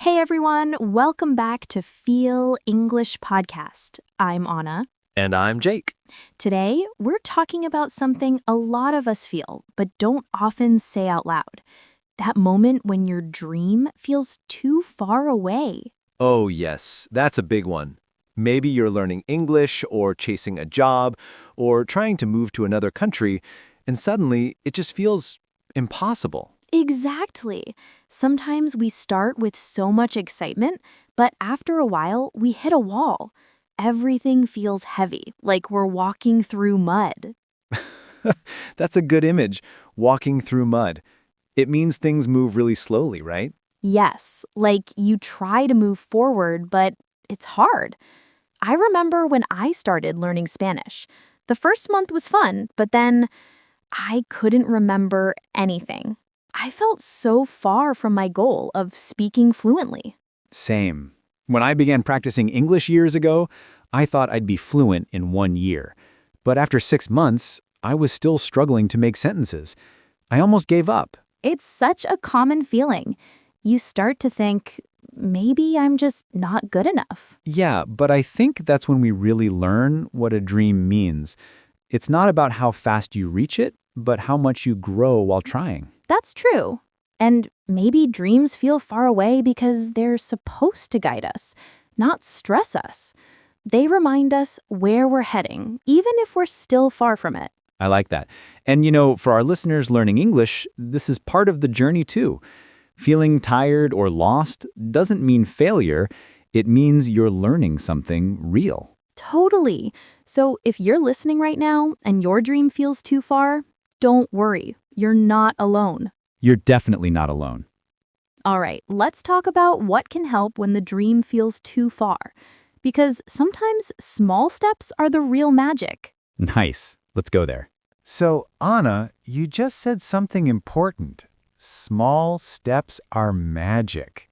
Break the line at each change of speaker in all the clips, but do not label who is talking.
Hey everyone, welcome back to Feel English Podcast. I'm Anna.
And I'm Jake.
Today, we're talking about something a lot of us feel, but don't often say out loud. That moment when your dream feels too far away.
Oh, yes, that's a big one. Maybe you're learning English or chasing a job or trying to move to another country, and suddenly it just feels impossible.
Exactly. Sometimes we start with so much excitement, but after a while, we hit a wall. Everything feels heavy, like we're walking through mud.
That's a good image, walking through mud. It means things move really slowly, right?
Yes, like you try to move forward, but it's hard. I remember when I started learning Spanish. The first month was fun, but then I couldn't remember anything. I felt so far from my goal of speaking fluently.
Same. When I began practicing English years ago, I thought I'd be fluent in 1 year. But after 6 months, I was still struggling to make sentences. I almost gave up.
It's such a common feeling. You start to think, maybe I'm just not good enough.
Yeah, but I think that's when we really learn what a dream means. It's not about how fast you reach it, but how much you grow while trying.
That's true. And maybe dreams feel far away because they're supposed to guide us, not stress us. They remind us where we're heading, even if we're still far from it.
I like that. And for our listeners learning English, this is part of the journey too. Feeling tired or lost doesn't mean failure. It means you're learning something real.
Totally. So if you're listening right now and your dream feels too far, don't worry. You're not alone.
You're definitely not alone.
All right, let's talk about what can help when the dream feels too far. Because sometimes small steps are the real magic.
Nice. Let's go there.
So, Anna, you just said something important. Small steps are magic.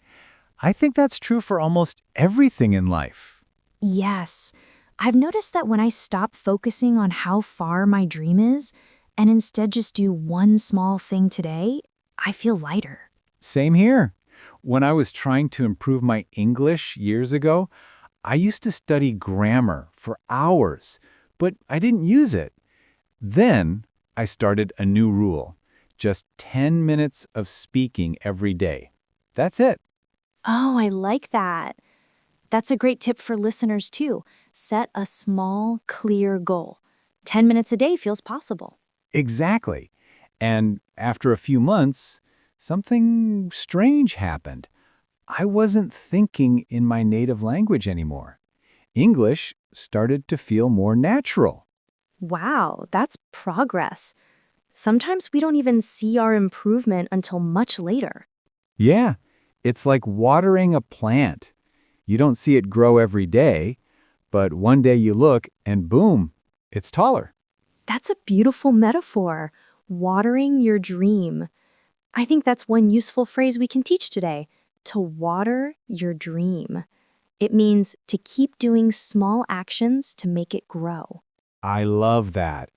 I think that's true for almost everything in life.
Yes. I've noticed that when I stop focusing on how far my dream is and instead just do one small thing today, I feel lighter.
Same here. When I was trying to improve my English years ago, I used to study grammar for hours, but I didn't use it. Then I started a new rule. Just 10 minutes of speaking every day. That's it.
Oh, I like that. That's a great tip for listeners too. Set a small, clear goal. 10 minutes a day feels possible.
Exactly. And after a few months, something strange happened. I wasn't thinking in my native language anymore. English started to feel more natural.
Wow, that's progress. Sometimes we don't even see our improvement until much later.
Yeah, it's like watering a plant. You don't see it grow every day, but one day you look and boom, it's taller.
That's a beautiful metaphor. Watering your dream. I think that's one useful phrase we can teach today. To water your dream. It means to keep doing small actions to make it grow.
I love that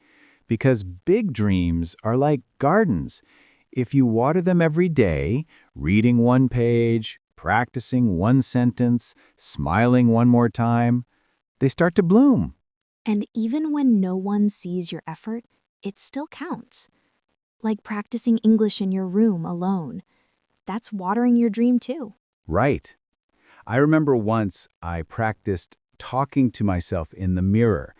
because big dreams are like gardens. If you water them every day, reading one page, practicing one sentence, smiling one more time, they start to bloom.
And even when no one sees your effort, it still counts. Like practicing English in your room alone. That's watering your dream too.
Right. I remember once I practiced talking to myself in the mirror,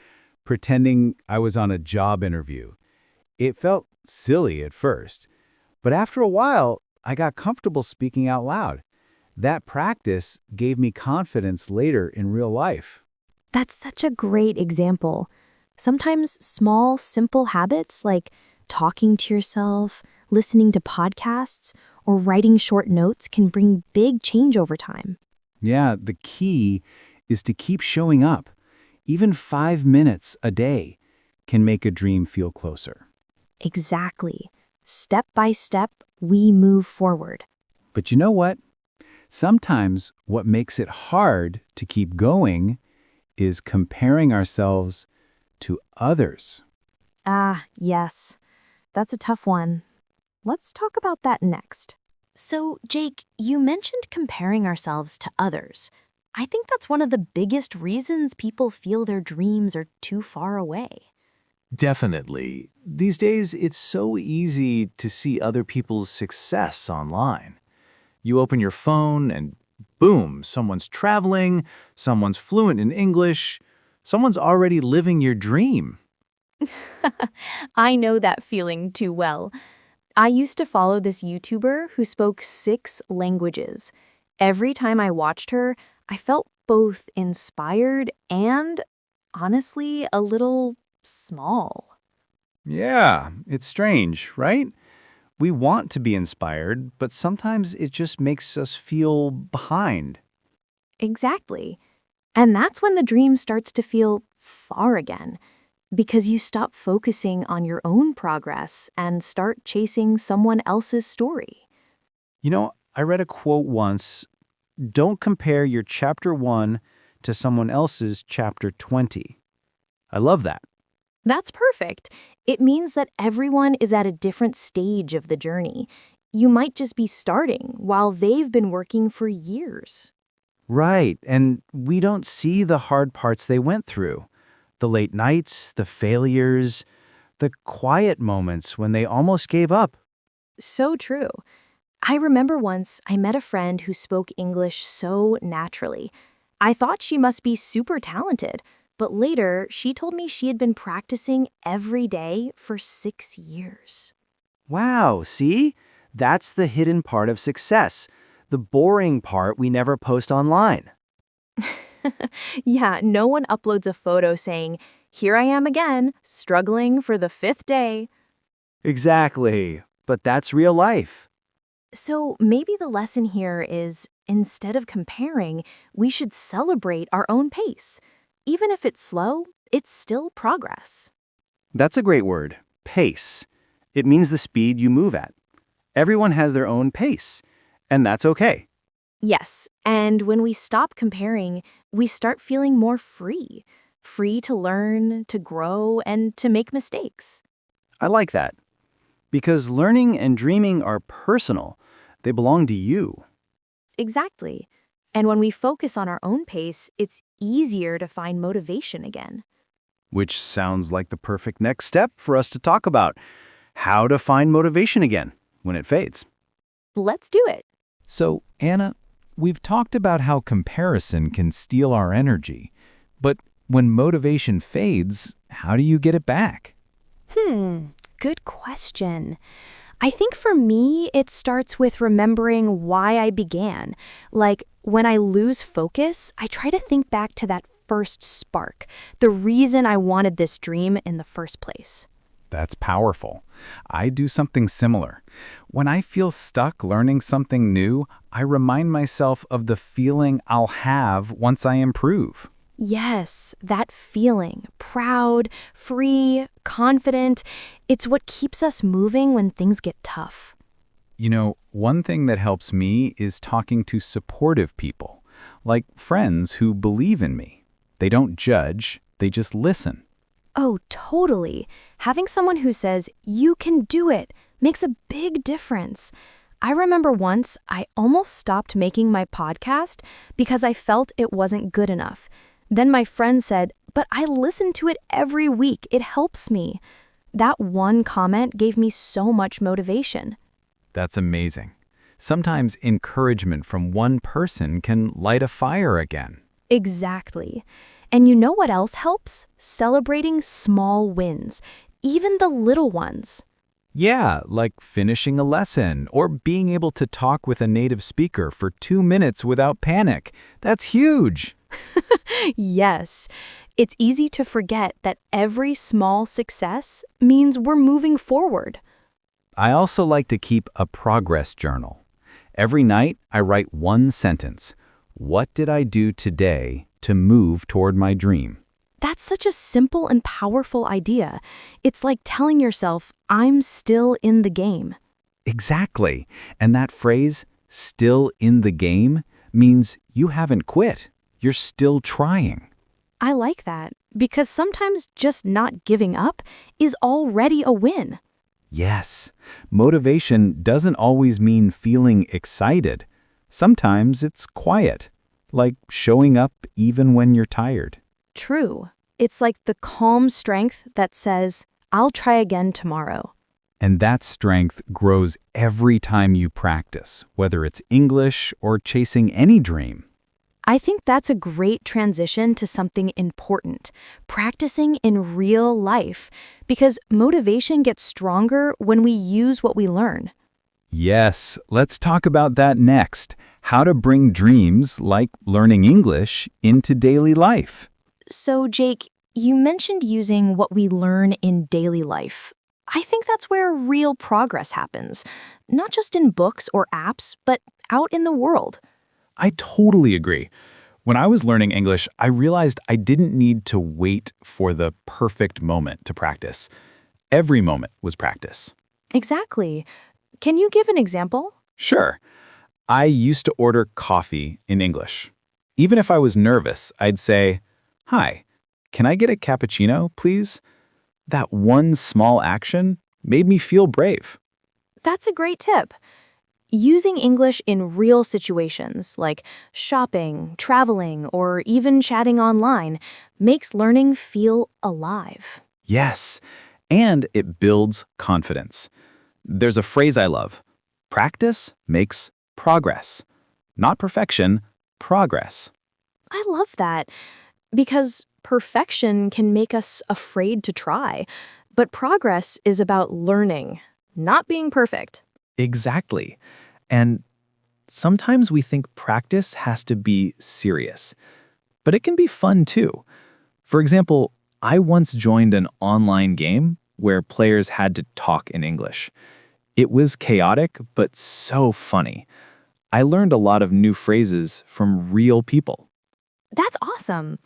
pretending I was on a job interview. It felt silly at first, but after a while, I got comfortable speaking out loud. That practice gave me confidence later in real life.
That's such a great example. Sometimes small, simple habits like talking to yourself, listening to podcasts, or writing short notes can bring big change over time.
Yeah, the key is to keep showing up. Even 5 minutes a day can make a dream feel closer.
Exactly. Step by step, we move forward.
But you know what? Sometimes what makes it hard to keep going is comparing ourselves to others.
Ah, yes. That's a tough one. Let's talk about that next. So, Jake, you mentioned comparing ourselves to others. I think that's one of the biggest reasons people feel their dreams are too far away.
Definitely. These days, it's so easy to see other people's success online. You open your phone and boom, someone's traveling, someone's fluent in English, someone's already living your dream.
I know that feeling too well. I used to follow this YouTuber who spoke 6 languages. Every time I watched her, I felt both inspired and, honestly, a little small.
Yeah, it's strange, right? We want to be inspired, but sometimes it just makes us feel behind.
Exactly. And that's when the dream starts to feel far again, because you stop focusing on your own progress and start chasing someone else's story.
I read a quote once: don't compare your chapter 1 to someone else's chapter 20. I love that.
That's perfect. It means that everyone is at a different stage of the journey. You might just be starting while they've been working for years.
Right, and we don't see the hard parts they went through. The late nights, the failures, the quiet moments when they almost gave up.
So true. I remember once I met a friend who spoke English so naturally. I thought she must be super talented, but later she told me she had been practicing every day for 6 years.
Wow, see? That's the hidden part of success. The boring part we never post online.
Yeah, no one uploads a photo saying, "Here I am again, struggling for the 5th day."
Exactly. But that's real life.
So maybe the lesson here is instead of comparing, we should celebrate our own pace. Even if it's slow, it's still progress.
That's a great word. Pace. It means the speed you move at. Everyone has their own pace, and that's okay.
Yes, and when we stop comparing, we start feeling more free. Free to learn, to grow, and to make mistakes.
I like that. Because learning and dreaming are personal. They belong to you.
Exactly. And when we focus on our own pace, it's easier to find motivation again.
Which sounds like the perfect next step for us to talk about: how to find motivation again when it fades.
Let's do it.
So, Anna, we've talked about how comparison can steal our energy. But when motivation fades, how do you get it back?
Good question. I think for me, it starts with remembering why I began. Like, when I lose focus, I try to think back to that first spark, the reason I wanted this dream in the first place.
That's powerful. I do something similar. When I feel stuck learning something new, I remind myself of the feeling I'll have once I improve.
Yes, that feeling, proud, free, confident, it's what keeps us moving when things get tough.
One thing that helps me is talking to supportive people, like friends who believe in me. They don't judge, they just listen.
Oh, totally. Having someone who says, "You can do it," makes a big difference. I remember once I almost stopped making my podcast because I felt it wasn't good enough. Then my friend said, "But I listen to it every week. It helps me." That one comment gave me so much motivation.
That's amazing. Sometimes encouragement from one person can light a fire again.
Exactly. And you know what else helps? Celebrating small wins, even the little ones.
Yeah, like finishing a lesson or being able to talk with a native speaker for 2 minutes without panic. That's huge.
Yes, it's easy to forget that every small success means we're moving forward.
I also like to keep a progress journal. Every night, I write one sentence. What did I do today to move toward my dream?
That's such a simple and powerful idea. It's like telling yourself, "I'm still in the game."
Exactly. And that phrase, still in the game, means you haven't quit. You're still trying.
I like that because sometimes just not giving up is already a win.
Yes, motivation doesn't always mean feeling excited. Sometimes it's quiet, like showing up even when you're tired.
True. It's like the calm strength that says, I'll try again tomorrow.
And that strength grows every time you practice, whether it's English or chasing any dream.
I think that's a great transition to something important, practicing in real life, because motivation gets stronger when we use what we learn.
Yes, let's talk about that next. How to bring dreams, like learning English, into daily life.
So, Jake, you mentioned using what we learn in daily life. I think that's where real progress happens, not just in books or apps, but out in the world.
I totally agree. When I was learning English, I realized I didn't need to wait for the perfect moment to practice. Every moment was practice.
Exactly. Can you give an example?
Sure. I used to order coffee in English. Even if I was nervous, I'd say, "Hi, can I get a cappuccino, please?" That one small action made me feel brave.
That's a great tip. Using English in real situations like shopping, traveling, or even chatting online makes learning feel alive.
Yes, and it builds confidence. There's a phrase I love. Practice makes progress. Not perfection, progress.
I love that because perfection can make us afraid to try, but progress is about learning, not being perfect.
Exactly. And sometimes we think practice has to be serious, but it can be fun too. For example, I once joined an online game where players had to talk in English. It was chaotic, but so funny. I learned a lot of new phrases from real people.
That's awesome.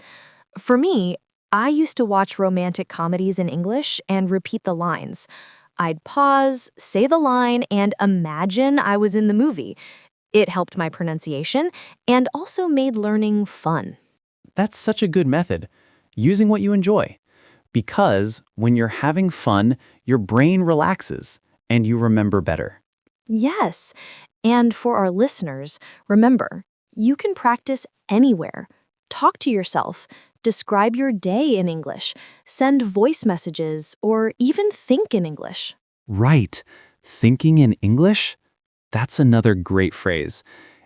For me, I used to watch romantic comedies in English and repeat the lines. I'd pause, say the line, and imagine I was in the movie. It helped my pronunciation and also made learning fun.
That's such a good method, using what you enjoy. Because when you're having fun, your brain relaxes and you remember better.
Yes, and for our listeners, remember, you can practice anywhere. Talk to yourself, describe your day in English, send voice messages, or even think in English.
Right. Thinking in English? That's another great phrase.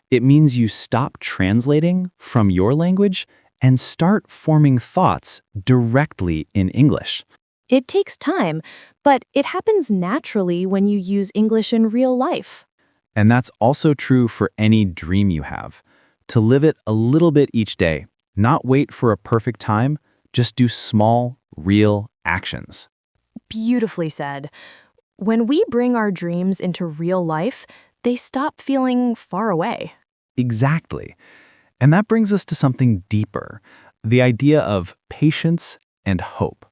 It means you stop translating from your language and start forming thoughts directly in English.
It takes time, but it happens naturally when you use English in real life.
And that's also true for any dream you have. To live it a little bit each day, not wait for a perfect time, just do small, real actions.
Beautifully said. When we bring our dreams into real life, they stop feeling far away.
Exactly. And that brings us to something deeper, the idea of patience and hope.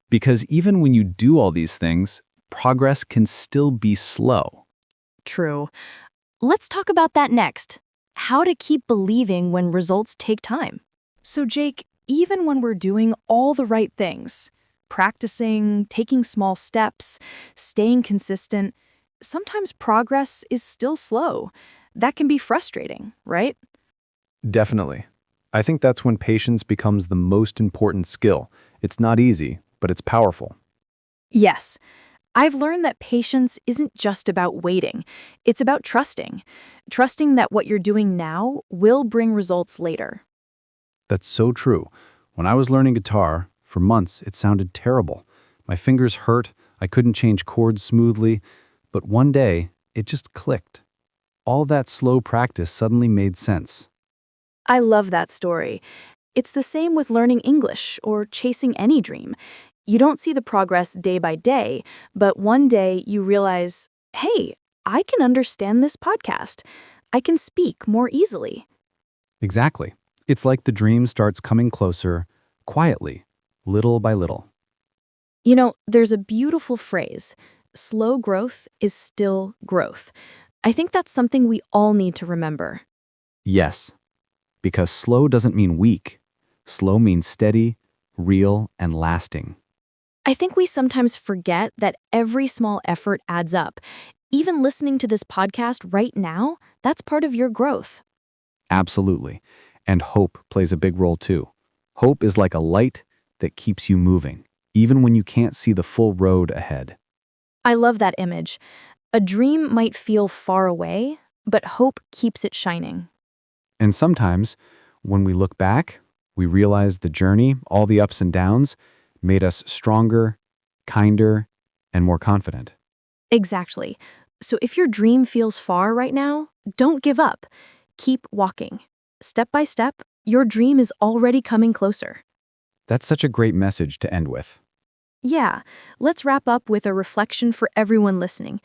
Because even when you do all these things, progress can still be slow.
True. Let's talk about that next. How to keep believing when results take time.
So, Jake, even when we're doing all the right things, practicing, taking small steps, staying consistent, sometimes progress is still slow. That can be frustrating, right?
Definitely. I think that's when patience becomes the most important skill. It's not easy, but it's powerful.
Yes. I've learned that patience isn't just about waiting. It's about trusting. Trusting that what you're doing now will bring results later.
That's so true. When I was learning guitar, for months it sounded terrible. My fingers hurt, I couldn't change chords smoothly, but one day it just clicked. All that slow practice suddenly made sense.
I love that story. It's the same with learning English or chasing any dream. You don't see the progress day by day, but one day you realize, hey, I can understand this podcast. I can speak more easily.
Exactly. It's like the dream starts coming closer, quietly, little by little.
You know, there's a beautiful phrase, slow growth is still growth. I think that's something we all need to remember.
Yes, because slow doesn't mean weak. Slow means steady, real, and lasting.
I think we sometimes forget that every small effort adds up. Even listening to this podcast right now, that's part of your growth.
Absolutely. And hope plays a big role too. Hope is like a light that keeps you moving, even when you can't see the full road ahead.
I love that image. A dream might feel far away, but hope keeps it shining.
And sometimes, when we look back, we realize the journey, all the ups and downs, made us stronger, kinder, and more confident.
Exactly. So if your dream feels far right now, don't give up. Keep walking. Step by step, your dream is already coming closer.
That's such a great message to end with.
Yeah, let's wrap up with a reflection for everyone listening.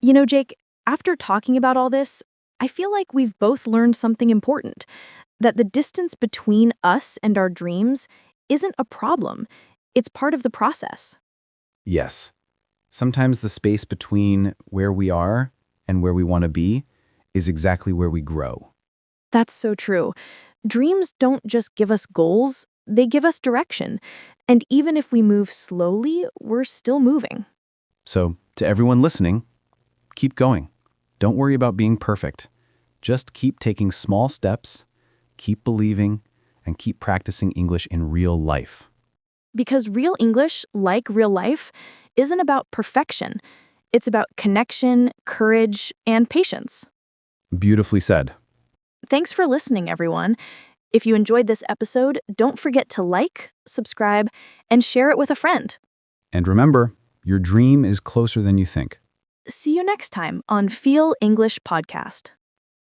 You know, Jake, after talking about all this, I feel like we've both learned something important, that the distance between us and our dreams isn't a problem. It's part of the process.
Yes. Sometimes the space between where we are and where we want to be is exactly where we grow.
That's so true. Dreams don't just give us goals, they give us direction. And even if we move slowly, we're still moving.
So, to everyone listening, keep going. Don't worry about being perfect. Just keep taking small steps, keep believing, and keep practicing English in real life.
Because real English, like real life, isn't about perfection. It's about connection, courage, and patience.
Beautifully said.
Thanks for listening, everyone. If you enjoyed this episode, don't forget to like, subscribe, and share it with a friend.
And remember, your dream is closer than you think.
See you next time on Feel English Podcast.